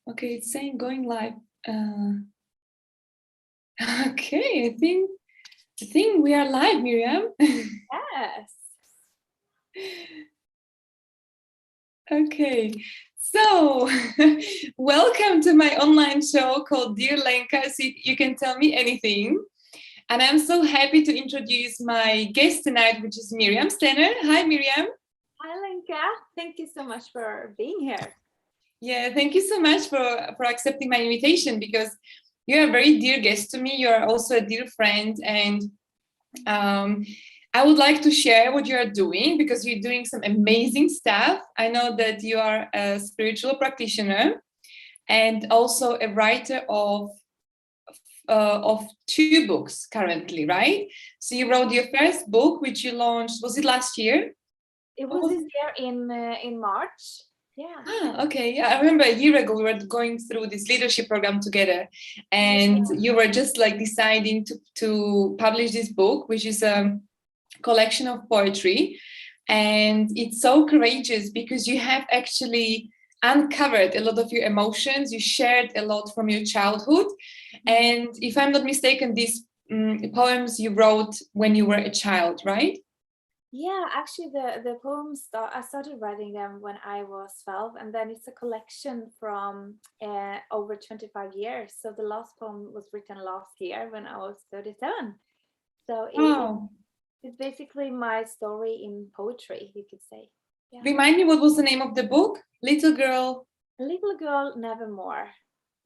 Okay, it's saying going live. Okay, I think we are live, Miriam. Yes. Okay, so welcome to my online show called Dear Lenka. See if you can tell me anything. And I'm so happy to introduce my guest tonight, which is Miriam Stener. Hi, Miriam. Hi, Lenka. Thank you so much for being here. Yeah, thank you so much for accepting my invitation because you're a very dear guest to me. You're also a dear friend, and I would like to share what you are doing because you're doing some amazing stuff. I know that you are a spiritual practitioner and also a writer of two books currently, right? So you wrote your first book, which you launched. Was it last year? It was this year in March. Yeah. Okay. Yeah, I remember a year ago we were going through this leadership program together, and you were just like deciding to publish this book, which is a collection of poetry. And it's so courageous because you have actually uncovered a lot of your emotions. You shared a lot from your childhood. And if I'm not mistaken, these poems you wrote when you were a child, right? Yeah, actually the poems I started writing them when I was 12, and then it's a collection from over 25 years. So the last poem was written last year when I was 37. So Wow. it's basically my story in poetry, you could say. Yeah. Remind me, what was the name of the book? Little Girl. Little Girl Nevermore.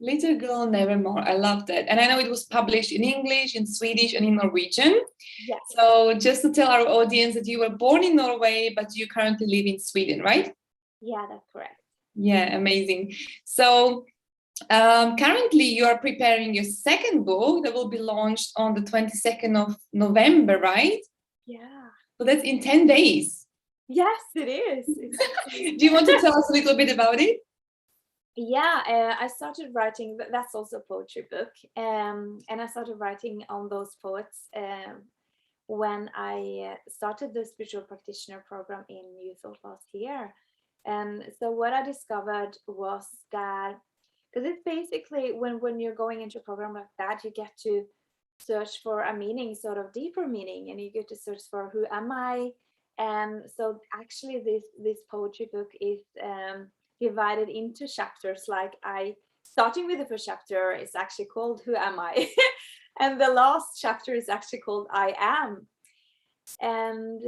Little Girl Nevermore. I love that. And I know it was published in English, in Swedish, and in Norwegian. Yes. So just to tell our audience that you were born in Norway, but you currently live in Sweden, right? Yeah, that's correct. Yeah, amazing. So currently you are preparing your second book that will be launched on the 22nd of November, right? Yeah. So that's in 10 days. Yes, it is. Do you want to tell us a little bit about it? Yeah, I started writing. That's also a poetry book, and I started writing on those poets when I started the spiritual practitioner program in Youth last year. And so what I discovered was that, because it's basically when you're going into a program like that, you get to search for a meaning, sort of deeper meaning, and you get to search for who am I. And so actually this poetry book is divided into chapters. Like I starting with the first chapter is actually called Who Am I? And the last chapter is actually called I Am. And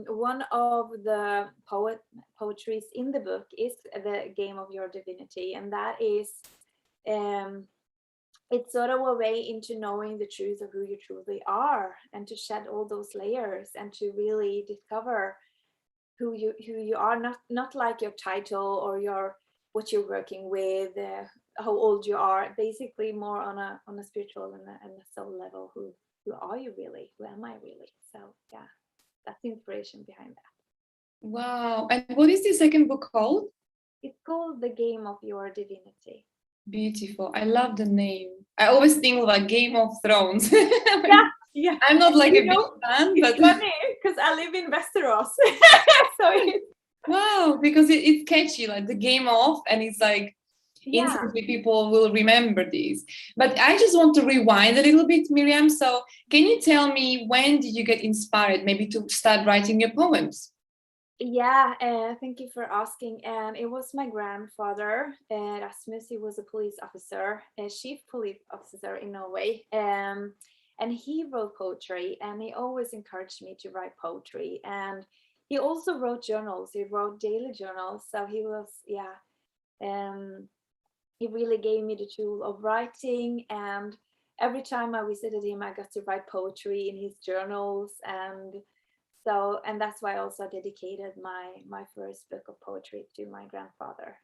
one of the poetries in the book is the game of your divinity, and that is um, it's sort of a way into knowing the truth of who you truly are, and to shed all those layers and to really discover who you are, not like your title or your what you're working with, how old you are, basically more on a spiritual and a soul level. Who are you really? Who am I really? So yeah, that's the inspiration behind that. Wow. And what is the second book called? It's called The Game of Your Divinity. Beautiful. I love the name. I always think of like Game of Thrones. Yeah, yeah. I'm not like You a big know, fan, it's but funny because I live in Westeros. So wow, because it's catchy, like the game of, and it's like yeah. instantly people will remember these. But I just want to rewind a little bit, Miriam. So can you tell me, when did you get inspired maybe to start writing your poems? Yeah, thank you for asking. And it was my grandfather, Rasmus. He was a police officer, a chief police officer in Norway. And he wrote poetry, and he always encouraged me to write poetry. And he also wrote journals. He wrote daily journals. So he was, yeah, he really gave me the tool of writing. And every time I visited him, I got to write poetry in his journals. And that's why I also dedicated my first book of poetry to my grandfather.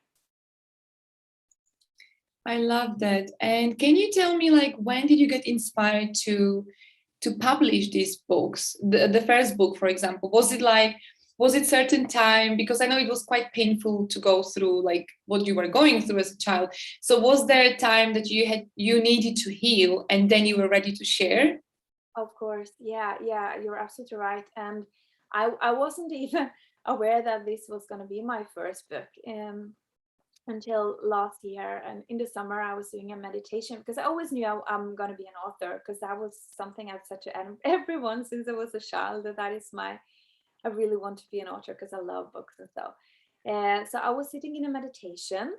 I love that. And can you tell me, like, when did you get inspired to publish these books? The first book, for example, was it certain time? Because I know it was quite painful to go through like what you were going through as a child. So was there a time that you needed to heal and then you were ready to share? Of course, yeah, you're absolutely right. And I wasn't even aware that this was going to be my first book. until last year. And in the summer I was doing a meditation because I always knew I'm going to be an author, because that was something I've said to everyone since I was a child, that is I really want to be an author because I love books and so. So I was sitting in a meditation,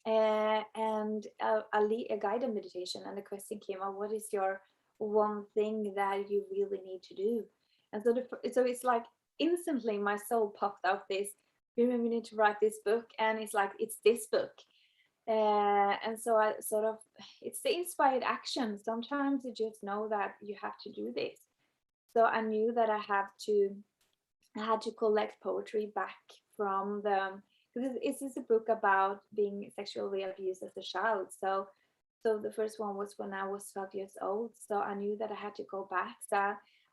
and a guided meditation, and the question came up, what is your one thing that you really need to do? And so it's like instantly my soul popped out this, Miriam, you need to write this book. And it's like, it's this book. And so I sort of, it's the inspired action. Sometimes you just know that you have to do this. So I knew that I had to collect poetry back from because this is a book about being sexually abused as a child. So the first one was when I was 12 years old. So I knew that I had to go back. So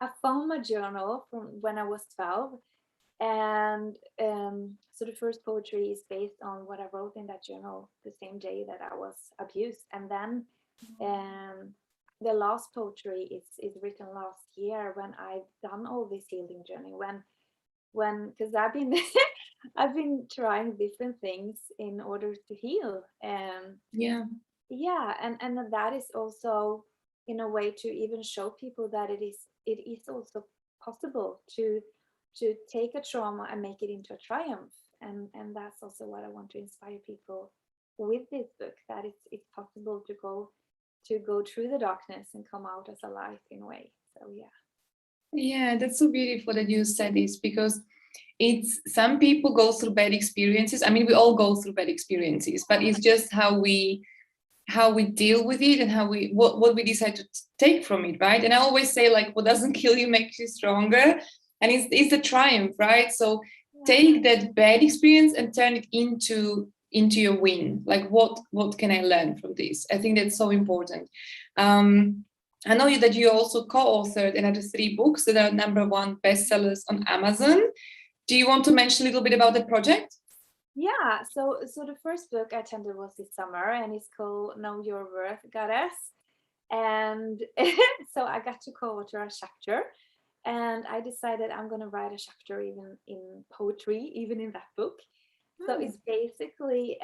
I found my journal from when I was 12. And so the first poetry is based on what I wrote in that journal the same day that I was abused. And then the last poetry is written last year when I've done all this healing journey. When because I've been I've been trying different things in order to heal. Yeah. Yeah, and that is also in a way to even show people that it is also possible to take a trauma and make it into a triumph. And that's also what I want to inspire people with this book, that it's possible to go through the darkness and come out as a light in a way. So yeah. Yeah, that's so beautiful that you said this, because it's some people go through bad experiences. I mean, we all go through bad experiences, but it's just how we deal with it and what we decide to take from it, right? And I always say, like, what doesn't kill you makes you stronger, and it's a triumph, right? So take that bad experience and turn it into your win. Like, what can I learn from this? I think that's so important. I know that you also co-authored another 3 books that are #1 bestsellers on Amazon. Do you want to mention a little bit about the project? Yeah, so the first book I attended was this summer, and it's called Know Your Worth, Goddess. And so I got to co-author a chapter, and I decided I'm going to write a chapter even in poetry, even in that book. So it's basically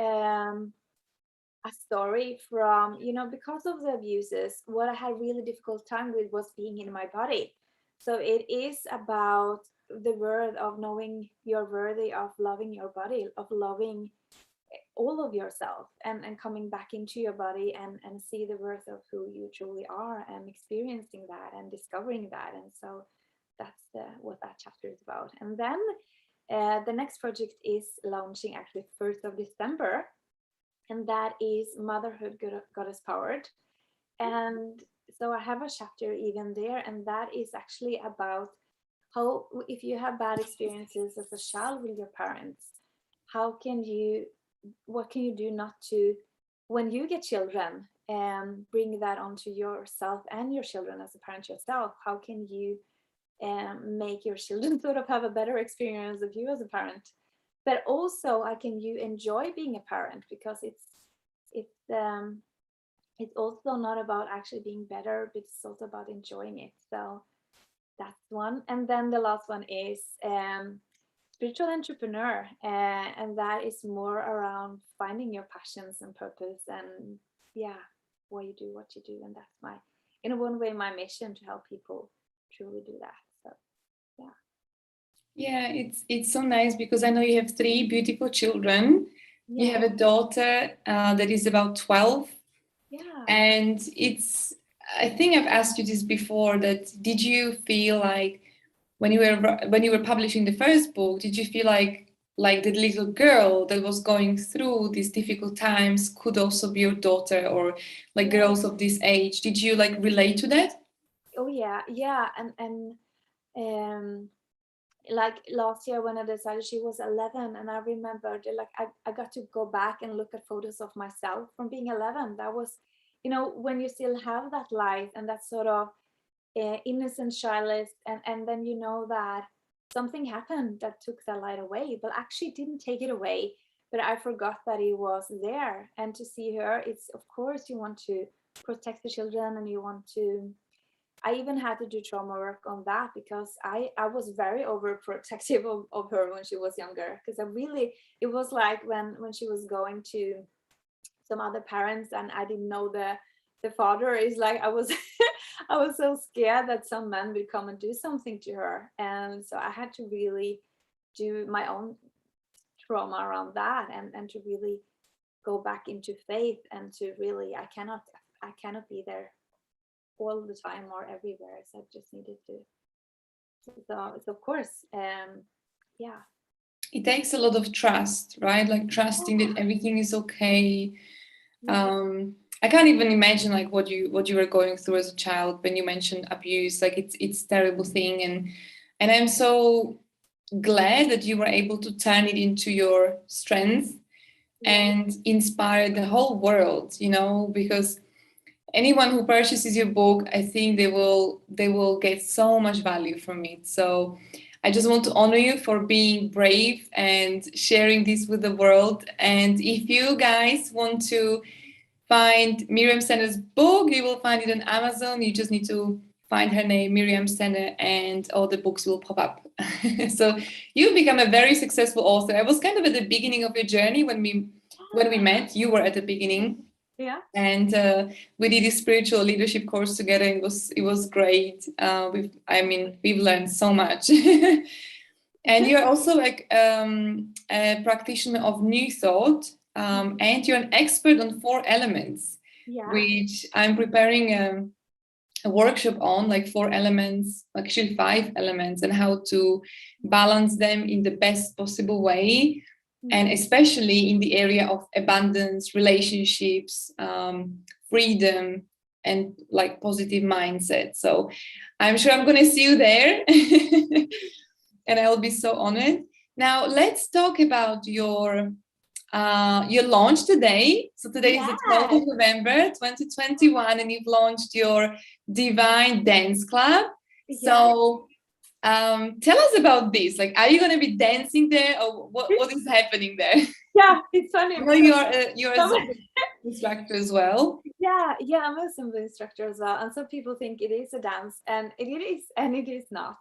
a story from, because of the abuses, what I had really difficult time with was being in my body. So it is about the word of knowing you're worthy of loving your body, of loving all of yourself, and coming back into your body and see the worth of who you truly are, and experiencing that and discovering that. And so that's what that chapter is about. And then the next project is launching actually 1st of December, and that is Motherhood Goddess Powered. And so I have a chapter even there, and that is actually about how, if you have bad experiences as a child with your parents, what can you do not to, when you get children, bring that onto yourself and your children as a parent yourself? How can you make your children sort of have a better experience of you as a parent? But also, how can you enjoy being a parent? Because it's also not about actually being better, but it's also about enjoying it. So that's one. And then the last one is spiritual entrepreneur, and that is more around finding your passions and purpose, and why you do what you do. And that's in one way, my mission, to help people truly do that. So Yeah, it's so nice, because I know you have 3 beautiful children. yeah. You have a daughter that is about 12. Yeah. And I think I've asked you this before, that did you feel like when you were publishing the first book, did you feel like the little girl that was going through these difficult times could also be your daughter, or like girls of this age? Did you like relate to that? Oh yeah. And like last year when I decided, she was 11, and I remembered, like, I got to go back and look at photos of myself from being 11. That was, when you still have that light and that sort of innocent, childless, and then that something happened that took that light away, but actually didn't take it away, but I forgot that it was there. And to see her, it's, of course, you want to protect the children, and you want to I even had to do trauma work on that, because I was very overprotective of her when she was younger, because it was like when she was going to some other parents and I didn't know the father, is like I was I was so scared that some man would come and do something to her, and so I had to really do my own trauma around that, and to really go back into faith, and to really I cannot be there all the time or everywhere, so I just needed to. So of course, yeah. It takes a lot of trust, right? Like trusting that everything is okay. Yeah. I can't even imagine like what you were going through as a child when you mentioned abuse. Like it's terrible thing, and I'm so glad that you were able to turn it into your strength Yeah. and inspire the whole world, you know, because anyone who purchases your book, I think they will get so much value from it. So I just want to honor you for being brave and sharing this with the world. And if you guys want to find Miriam Stenner's book, you will find it on Amazon. You just need to find her name, Miriam Stener, and all the books will pop up. So you've become a very successful author. I was kind of at the beginning of your journey when we met. You were at the beginning, Yeah. and we did a spiritual leadership course together. It was great. We've learned so much. And you're also like a practitioner of New Thought, and you're an expert on 4 elements, Yeah. which I'm preparing a workshop on, like 4 elements, actually 5 elements, and how to balance them in the best possible way, and especially in the area of abundance, relationships, freedom, and like positive mindset. So I'm sure I'm going to see you there. And I'll be so honored. Now let's talk about your launch today. So today is the 12th of November 2021, and you've launched your Divine Dance Club. So tell us about this. Like, are you going to be dancing there, or what is happening there? Yeah, it's funny. I know you're a Zumba instructor as well. Yeah, I'm a Zumba instructor as well, and some people think it is a dance, and it is, and it is not.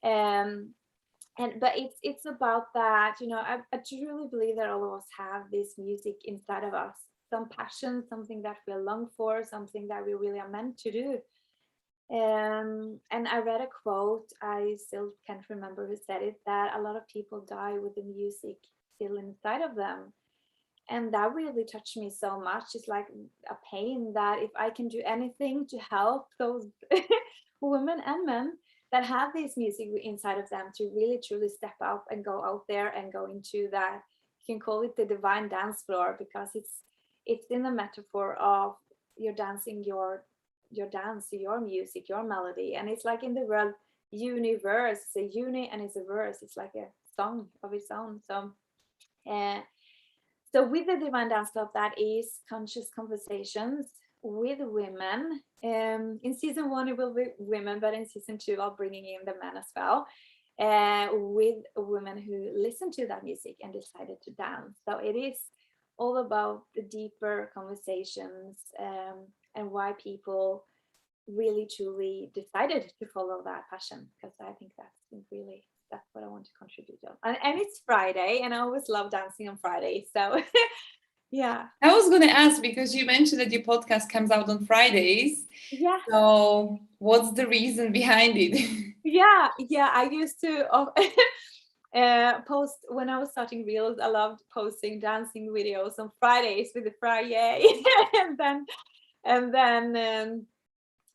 Um, but it's about that, I truly believe that all of us have this music inside of us, some passion, something that we long for, something that we really are meant to do. And I read a quote, I still can't remember who said it, that a lot of people die with the music still inside of them. And that really touched me so much. It's like a pain that if I can do anything to help those women and men that have this music inside of them to really truly step up and go out there and go into that, you can call it the divine dance floor, because it's in the metaphor of you're dancing your dance, your music, your melody. And it's like in the world universe, it's a uni and it's a verse, it's like a song of its own. So with the Divine Dance Club, that is conscious conversations with women. In season 1, it will be women, but in season 2, I'll bringing in the men as well, with women who listen to that music and decided to dance. So it is all about the deeper conversations, and why people really truly decided to follow that passion, because I think that's what I want to contribute on. And it's Friday, and I always love dancing on Friday. So yeah. I was going to ask, because you mentioned that your podcast comes out on Fridays. Yeah. So what's the reason behind it? Yeah. I used to post when I was starting Reels. I loved posting dancing videos on Fridays with the Friday. and then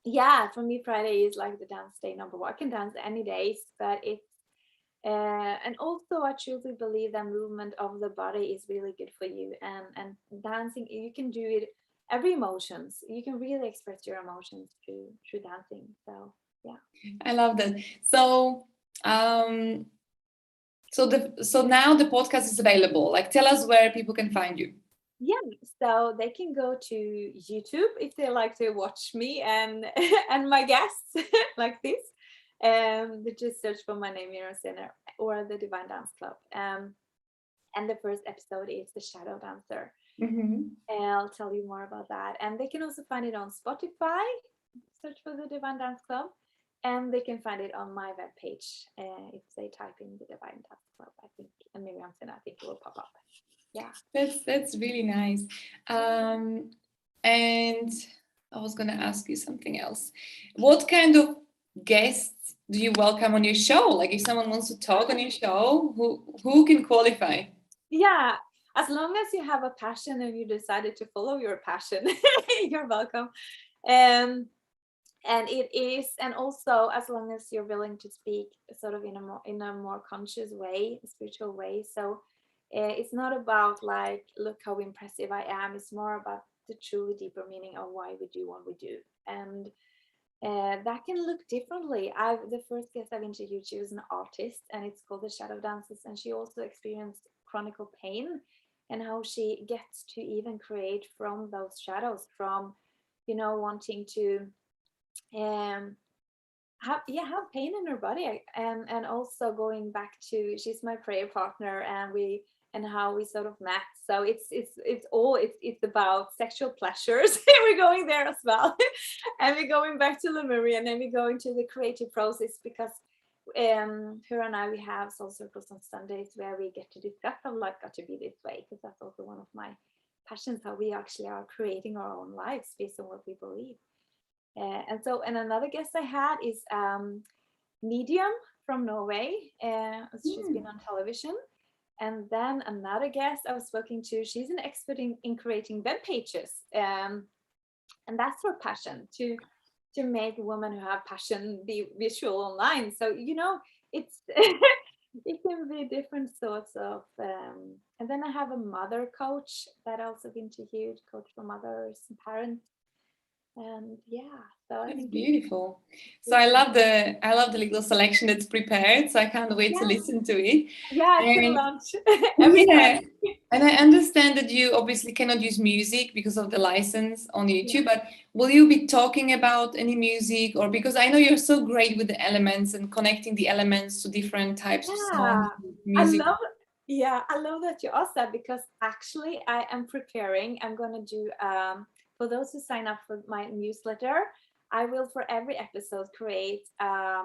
yeah, for me, Friday is like the dance day number 1. I can dance any days, but it's and also I truly believe that movement of the body is really good for you, and dancing, you can do it every emotions, you can really express your emotions through dancing. So yeah, I love that. So so now the podcast is available. Like, tell us where people can find you. yeah, so they can go to YouTube if they like to watch me and and my guests like this. They just search for my name, Miriam Stener, or the Divine Dance Club. And the first episode is the Shadow Dancer. Mm-hmm. And I'll tell you more about that. And they can also find it on Spotify, search for the Divine Dance Club, and they can find it on my webpage. If they type in the Divine Dance Club, I think, and Miriam Stener, I think it will pop up. Yeah, That's really nice. And I was going to ask you something else. What kind of guests do you welcome on your show? Like, if someone wants to talk on your show, who can qualify? yeah. As long as you have a passion and you decided to follow your passion, you're welcome. And it is, and also as long as you're willing to speak sort of in a more conscious way, spiritual way. So it's not about like, look how impressive I am. It's more about the truly deeper meaning of why we do what we do. And that can look differently. The first guest I've interviewed, she was an artist, and it's called the Shadow Dances, and she also experienced chronic pain, and how she gets to even create from those shadows, from wanting to have pain in her body, and also going back to, she's my prayer partner, and how we sort of met. So it's about sexual pleasures. We're going there as well. And we're going back to Lemuria, and then we go into the creative process, because her and I, we have soul circles on Sundays where we get to discuss how life got to be this way, because that's also one of my passions, how we actually are creating our own lives based on what we believe. And another guest I had is Miriam from Norway. She's been on television. And then another guest I was speaking to, she's an expert in creating web pages. And that's her passion, to make women who have passion be visual online. So, it's it can be different sorts of, and then I have a mother coach that I also interviewed, coach for mothers and parents. And yeah, so I think beautiful. So I love the little selection that's prepared. So I can't wait to listen to it. Yeah, it's a launch every time. And I understand that you obviously cannot use music because of the license on YouTube, but will you be talking about any music, or because I know you're so great with the elements and connecting the elements to different types of songs, music. I love that you asked that, because actually I am preparing. I'm going to do, for those who sign up for my newsletter, I will for every episode create a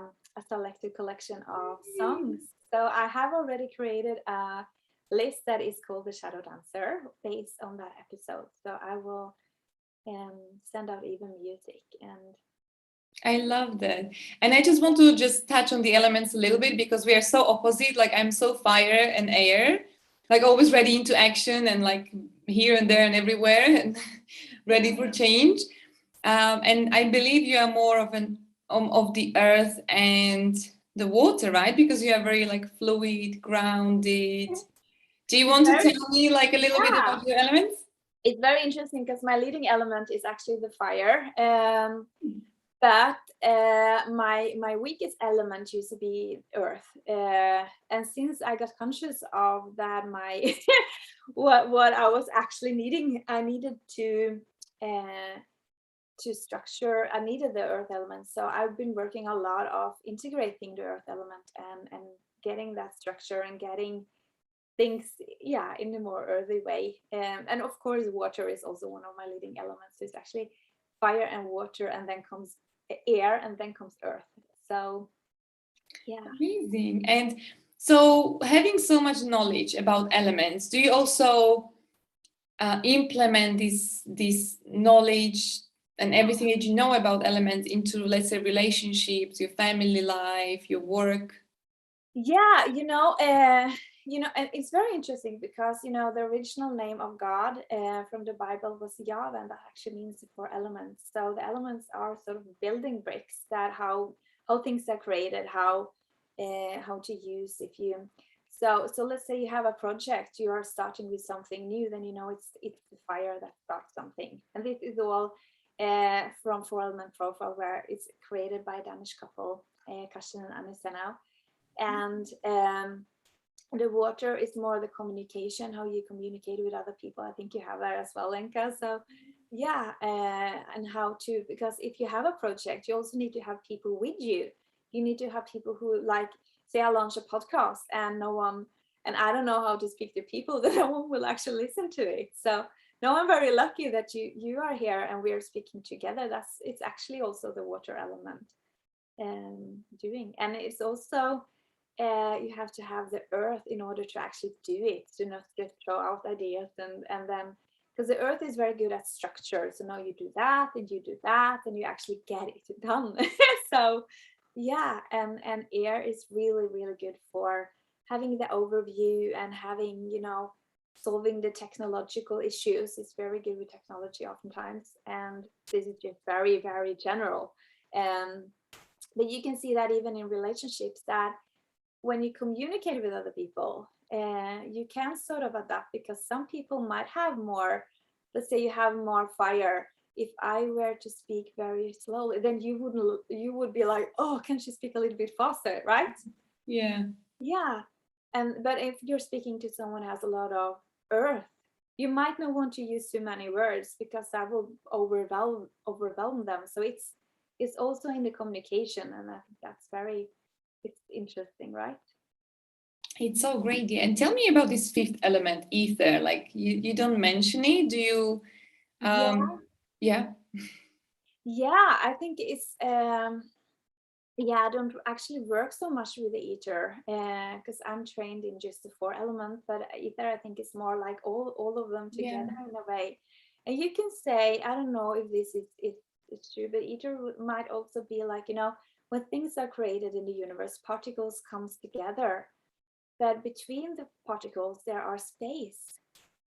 selected collection of songs. So I have already created a list that is called the Shadow Dancer based on that episode. So I will send out even music. And I love that. And I just want to touch on the elements a little bit, because we are so opposite. Like, I'm so fire and air, like always ready into action, and like here and there and everywhere, and ready for change. And I believe you are more of the earth and the water, right? Because you are very like fluid, grounded. Do you want to tell me like a little bit about your elements? It's very interesting, because my leading element is actually the fire. But my weakest element used to be earth, and since I got conscious of that, my what I was actually needing, I needed to structure. I needed the earth element, so I've been working a lot of integrating the earth element and getting that structure and getting things in a more earthy way. And of course, water is also one of my leading elements. So it's actually fire and water, and then comes air, and then comes earth. So amazing. And so, having so much knowledge about elements, do you also implement this knowledge and everything that you know about elements into, let's say, relationships, your family life, your work? And it's very interesting, because the original name of God from the Bible was Yahweh, and that actually means the four elements. So the elements are sort of building bricks, that how things are created, how to use. So let's say you have a project, you are starting with something new, then it's the fire that starts something. And this is all from Four Element Profile, where it's created by a Danish couple, Karsten and Anne Senau. And the water is more the communication, how you communicate with other people. I think you have that as well, Lenka. So and how to, because if you have a project, you also need to have people with you. You need to have people who, like, say I launch a podcast and I don't know how to speak to people, that no one will actually listen to it. So no, I'm very lucky that you are here and we are speaking together. It's actually also the water element doing, and it's also you have to have the earth in order to actually do it, to not just throw out ideas and then, because the earth is very good at structure. So now you do that and you do that and you actually get it done. So yeah, and air is really, really good for having the overview and having, solving the technological issues. It's very good with technology oftentimes, and this is just very, very general. But you can see that even in relationships, that when you communicate with other people, you can sort of adapt, because some people might have more, let's say you have more fire. If I were to speak very slowly, then you would be like, oh, can she speak a little bit faster, right? Yeah. Yeah. But if you're speaking to someone who has a lot of earth, you might not want to use too many words, because that will overwhelm them. So it's also in the communication, and I think it's interesting, right? It's so great. Yeah. And tell me about this fifth element, ether. Like you don't mention it. Do you? Yeah. Yeah, I think it's yeah, I don't actually work so much with the ether, because I'm trained in just the four elements, but ether I think is more like all of them together in a way. And you can say, I don't know if this is if it's true, but ether might also be like, when things are created in the universe, particles comes together, but between the particles there are space.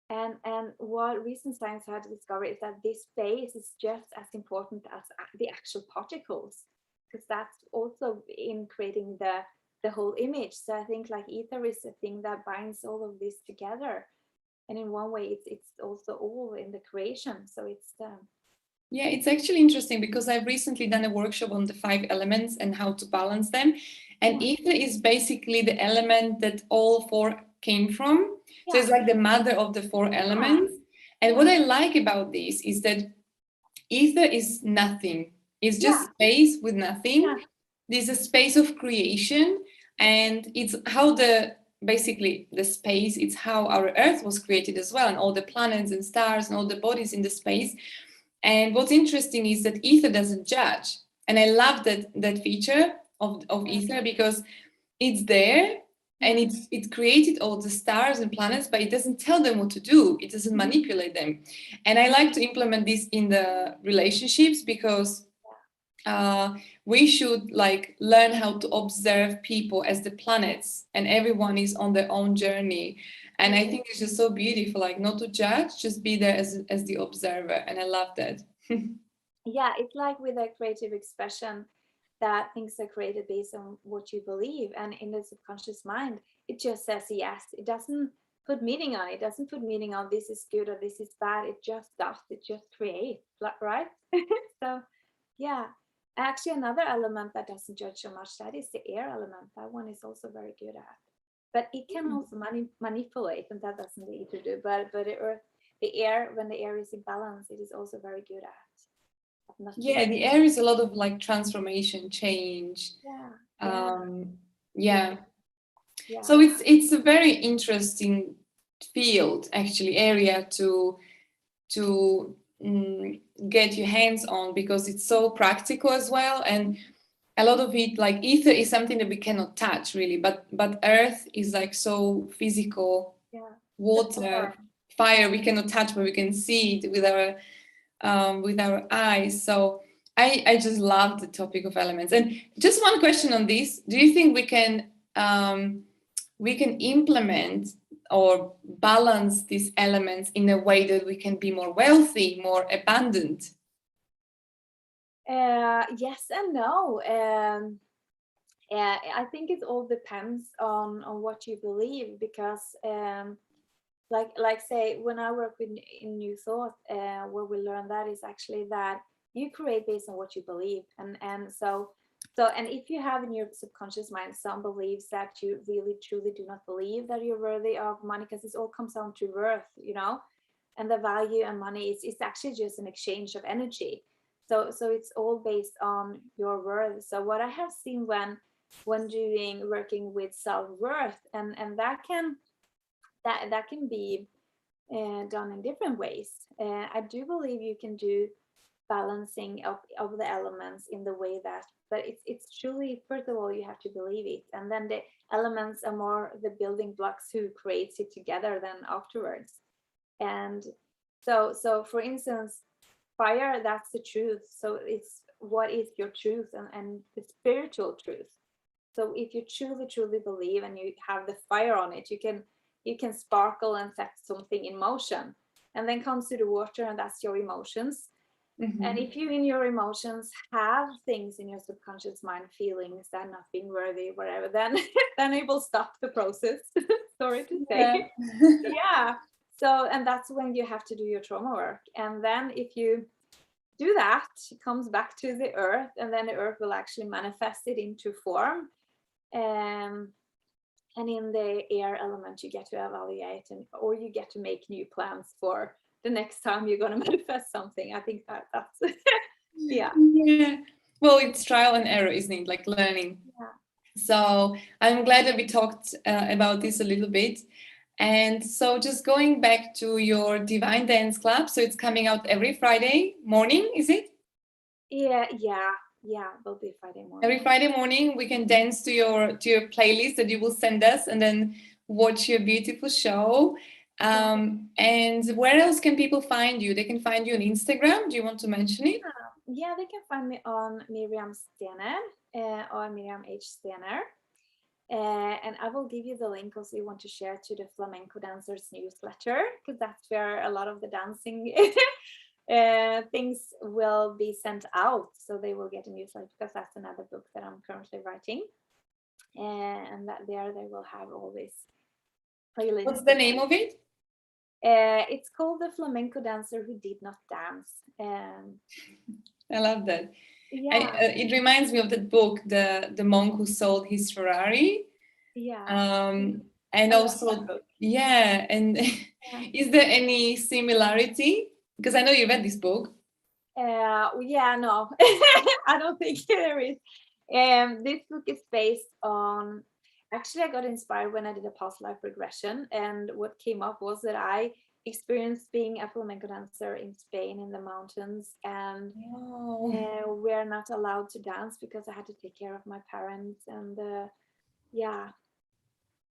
And what recent science had discovered is that this space is just as important as the actual particles, because that's also in creating the whole image. So I think like ether is a thing that binds all of this together, and in one way it's also all in the creation. So it's Yeah, it's actually interesting because I've recently done a workshop on the 5 elements and how to balance them. And ether is basically the element that all 4 came from. So it's like the mother of the 4 elements. And what I like about this is that ether is nothing. It's just space with nothing. There's a space of creation, and it's how basically the space, it's how our earth was created as well, and all the planets and stars and all the bodies in the space. And what's interesting is that ether doesn't judge. And I love that feature of ether, because it's there and it created all the stars and planets, but it doesn't tell them what to do. It doesn't manipulate them. And I like to implement this in the relationships, because we should like learn how to observe people as the planets, and everyone is on their own journey. And I think it's just so beautiful, like not to judge, just be there as the observer. And I love that. Yeah, it's like with a creative expression, that things are created based on what you believe, and in the subconscious mind it just says yes. It doesn't put meaning on it. It doesn't put meaning on this is good or this is bad. It just does. It just creates, right? So yeah, actually another element that doesn't judge so much, that is the air element. That one is also very good at, but it can also manipulate, and that doesn't need to do. But the air, when the air is in balance, it is also very good at. Yeah, the air is a lot of like transformation, change. Yeah. So it's a very interesting field, actually, area to get your hands on, because it's so practical as well. And a lot of it, like ether is something that we cannot touch really, but earth is like so physical. Water, fire, we cannot touch, but we can see it with our eyes. So I just love the topic of elements. And just one question on this: do you think we can implement or balance these elements in a way that we can be more wealthy, more abundant? Yes and no. I think it all depends on what you believe, because like say when I work in New Thought, where we learn that is actually that you create based on what you believe, and so and if you have in your subconscious mind some beliefs that you really truly do not believe that you're worthy of money, because this all comes down to worth, and the value, and money is actually just an exchange of energy. So it's all based on your worth. So what I have seen when working with self-worth, and that can be done in different ways. I do believe you can do balancing of the elements in the way that, but it's truly, first of all, you have to believe it, and then the elements are more the building blocks who creates it together then afterwards. And so for instance, fire, that's the truth. So it's what is your truth, and the spiritual truth. So if you truly believe and you have the fire on it, you can sparkle and set something in motion. And then comes to the water, and that's your emotions. And if you in your emotions have things in your subconscious mind, feelings that not being worthy, whatever, then then it will stop the process. Sorry to say. Yeah. So, and that's when you have to do your trauma work. And then if you do that, it comes back to the earth, and then the earth will actually manifest it into form. And in the air element, you get to evaluate, or you get to make new plans for the next time you're going to manifest something. I think that's yeah. Well, it's trial and error, isn't it? Like learning. Yeah. So I'm glad that we talked about this a little bit. And so just going back to your Divine Dance Club, so it's coming out every Friday morning, is it? Yeah, will be Friday morning. Every Friday morning we can dance to your playlist that you will send us, and then watch your beautiful show. And where else can people find you? They can find you on Instagram. Do you want to mention it? Yeah, they can find me on Miriam Stener or Miriam H. Stener. And I will give you the link also you want to share to the Flamenco Dancers newsletter, because that's where a lot of the dancing things will be sent out. So they will get a newsletter, because that's another book that I'm currently writing. And that there they will have all this playlist. What's the name of it? It's called The Flamenco Dancer Who Did Not Dance. I love that. Yeah. It reminds me of that book, the monk who sold his Ferrari. Yeah. And also, yeah. And is there any similarity? Because I know you read this book. Yeah, no, I don't think there is. This book is based on, actually I got inspired when I did a past life regression, and what came up was that I experienced being a flamenco dancer in Spain in the mountains, and we're not allowed to dance because I had to take care of my parents and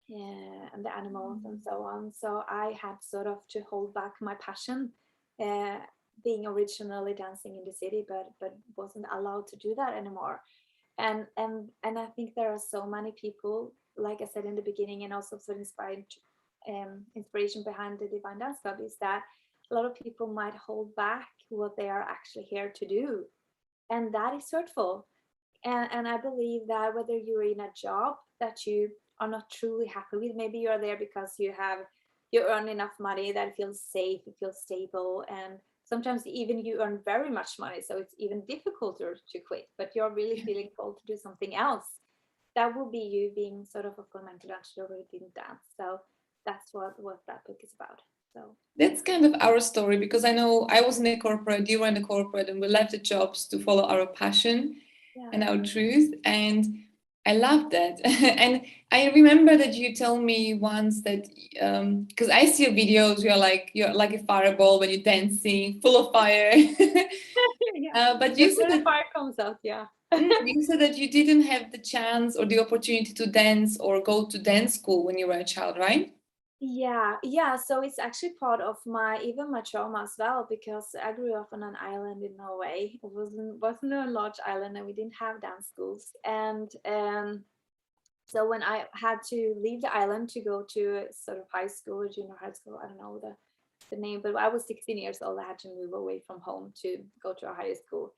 and the animals and so on. So I had sort of to hold back my passion, being originally dancing in the city, but wasn't allowed to do that anymore. And I think there are so many people, like I said in the beginning, and also so inspired inspiration behind the Divine Dance Club is that a lot of people might hold back what they are actually here to do, and that is hurtful. And I believe that whether you're in a job that you are not truly happy with, maybe you're there because you earn enough money that feels safe, it feels stable, and sometimes even you earn very much money, so it's even difficult to quit, but you're really feeling called to do something else. That will be you being sort of a flamenco dancer who didn't dance. So that's what that book is about. So that's kind of our story, because I know I was in a corporate, you were in a corporate, and we left the jobs to follow our passion and our truth. And I love that. And I remember that you told me once that, because I see your videos, you're like a fireball when you're dancing, full of fire. But you said that fire comes out, you said that you didn't have the chance or the opportunity to dance or go to dance school when you were a child, right? Yeah. So it's actually part of my trauma as well, because I grew up on an island in Norway. It wasn't a large island, and we didn't have dance schools. And so when I had to leave the island to go to sort of high school or junior high school, I don't know the name, but I was 16 years old. I had to move away from home to go to a higher school.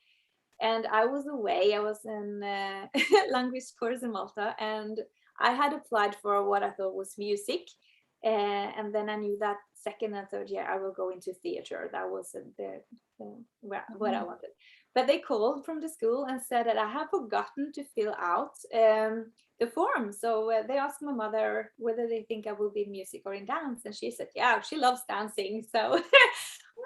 And I was away. I was in a language course in Malta, and I had applied for what I thought was music. And then I knew that second and third year I will go into theater. That was what I wanted. But they called from the school and said that I had forgotten to fill out the form. So they asked my mother whether they think I will be in music or in dance. And she said, yeah, she loves dancing. So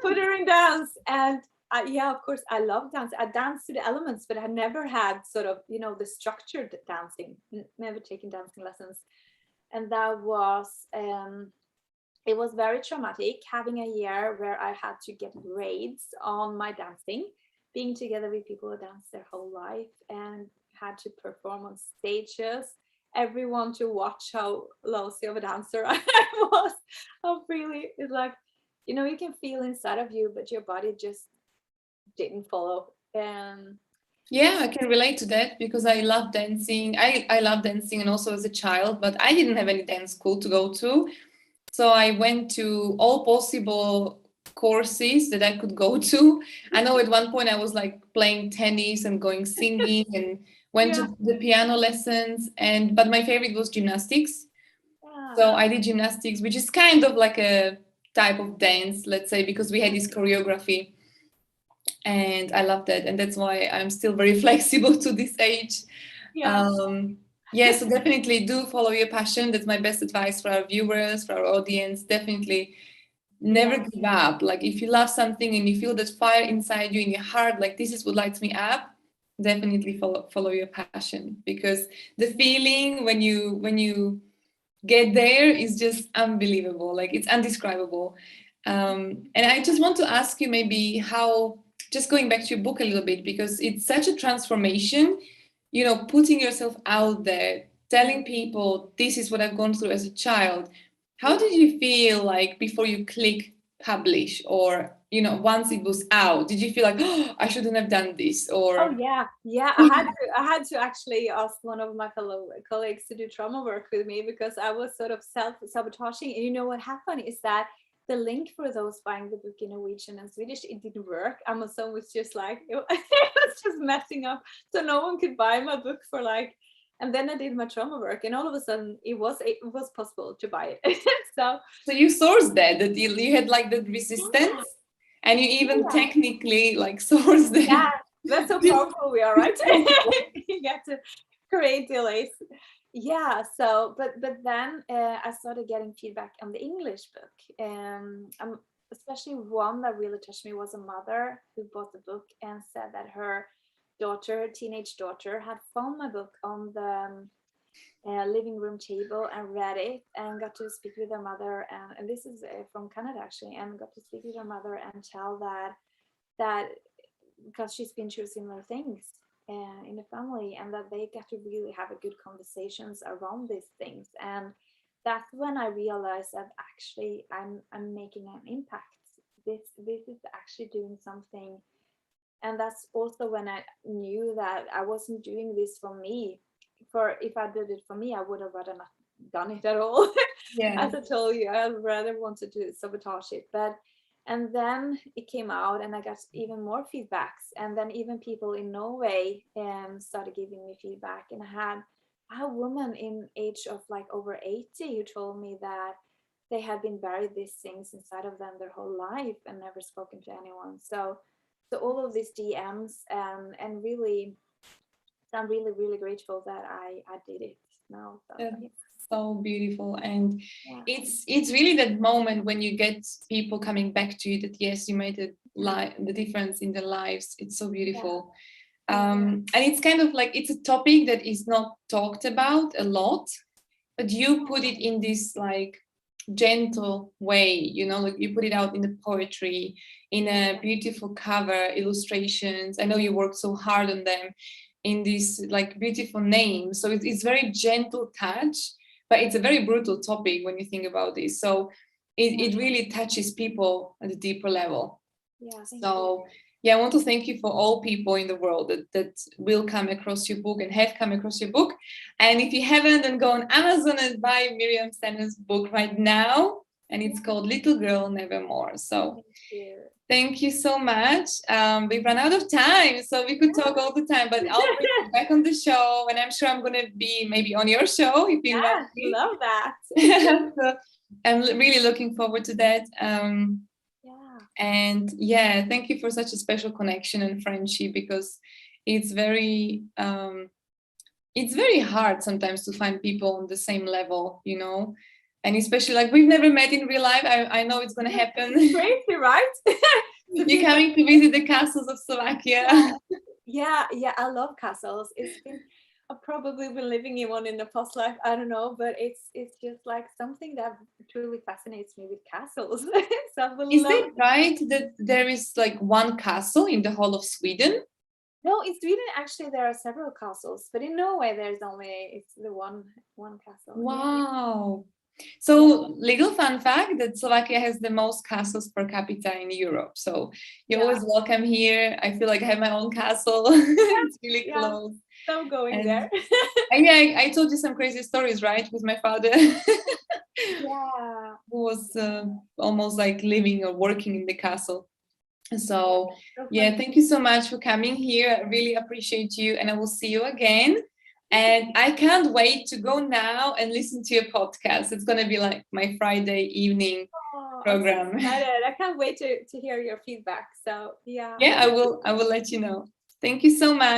put her in dance. And of course, I love dance. I danced to the elements, but I never had sort of, the structured dancing, never taken dancing lessons. And that was it was very traumatic having a year where I had to get grades on my dancing, being together with people who dance their whole life and had to perform on stages. Everyone to watch how lousy of a dancer I was. How really, it's like, you know, you can feel inside of you, but your body just didn't follow. Yeah, I can relate to that because I love dancing. I love dancing and also as a child, but I didn't have any dance school to go to. So I went to all possible courses that I could go to. I know at one point I was like playing tennis and going singing and went Yeah, to the piano lessons, and but my favorite was gymnastics. So yeah, I did gymnastics, which is kind of like a type of dance, let's say, because we had this choreography, and I love that, and that's why I'm still very flexible to this age. yeah. Um, yeah, so definitely do follow your passion. That's my best advice for our viewers, for our audience. Definitely never Yeah. give up. Like if you love something and you feel that fire inside you in your heart, like this is what lights me up, definitely follow your passion, because the feeling when you get there is just unbelievable. Like it's undescribable. And I just want to ask you maybe how, just going back to your book a little bit, because it's such a transformation, you know, putting yourself out there, telling people this is what I've gone through as a child. How did you feel like before you click publish, or, you know, once it was out, did you feel like, oh, I shouldn't have done this, Oh or yeah, yeah. I had to actually ask one of my fellow colleagues to do trauma work with me because I was sort of self-sabotaging. And you know what happened is that the link for those buying the book in Norwegian and Swedish, it didn't work. Amazon was just like it was just messing up, so no one could buy my book for like. And then I did my trauma work, and all of a sudden it was possible to buy it. So so you sourced that you had like the yeah, resistance, and you even yeah. technically like sourced Yeah, that. that's so powerful we are, right? You get to create delays. Yeah, so but then I started getting feedback on the English book. Especially one that really touched me was a mother who bought the book and said that her teenage daughter, had found my book on the living room table and read it and got to speak with her mother. And this is from Canada actually, and got to speak with her mother and tell that because she's been through similar things in the family, and that they get to really have a good conversations around these things. And that's when I realized that actually I'm making an impact. This is actually doing something. And that's also when I knew that I wasn't doing this for me. For if I did it for me, I would have rather not done it at all. Yeah. As I told you, I rather wanted to sabotage it. But and then it came out, and I got even more feedbacks. And then even people in Norway started giving me feedback. And I had a woman in age of like over 80 who told me that they had been buried these things inside of them their whole life and never spoken to anyone. So all of these DMs, and really, so I'm really really grateful that I did it now. So That's yeah, so beautiful. And yeah, it's really that moment when you get people coming back to you that yes, you made the difference in their lives. It's so yeah, beautiful. yeah, And it's kind of like it's a topic that is not talked about a lot, but you put it in this like gentle way, you know, like you put it out in the poetry, in a beautiful cover, illustrations. I know you worked so hard on them, in this like beautiful name. So it's very gentle touch, but it's a very brutal topic when you think about this. So it really touches people at a deeper level. yeah. Thank you. So yeah, I want to thank you for all people in the world that will come across your book and have come across your book. And if you haven't, then go on Amazon and buy Miriam Stenner's book right now. And it's called Little Girl Nevermore. So Thank you. thank you so much. We've run out of time, so we could talk all the time, but I'll bring you back on the show, and I'm sure I'm going to be maybe on your show if you invite Yeah, me. love that. So I'm really looking forward to that. Yeah, And yeah, thank you for such a special connection and friendship, because it's very hard sometimes to find people on the same level, you know, and especially like we've never met in real life. I know it's going to happen. crazy, right? You're coming to visit the castles of Slovakia. Yeah, yeah, I love castles. It's been I've probably been living in one in the past life. I don't know, but it's just like something that truly fascinates me with castles. So I would Is love. it right that there is like one castle in the whole of Sweden? No, in Sweden actually there are several castles, but in Norway there's only it's the one castle. Yeah. Wow. So, little fun fact that Slovakia has the most castles per capita in Europe. So, you're Yeah. always welcome here. I feel like I have my own castle. It's really Yeah. close. So going And there. yeah, I told you some crazy stories, right? With my father, Yeah. who was almost like living or working in the castle. So, So yeah, fun. thank you so much for coming here. I really appreciate you, and I will see you again. And I can't wait to go now and listen to your podcast. It's going to be like my Friday evening Oh, I'm so program. excited. I can't wait to hear your feedback. So yeah. Yeah, I will let you know. Thank you so much.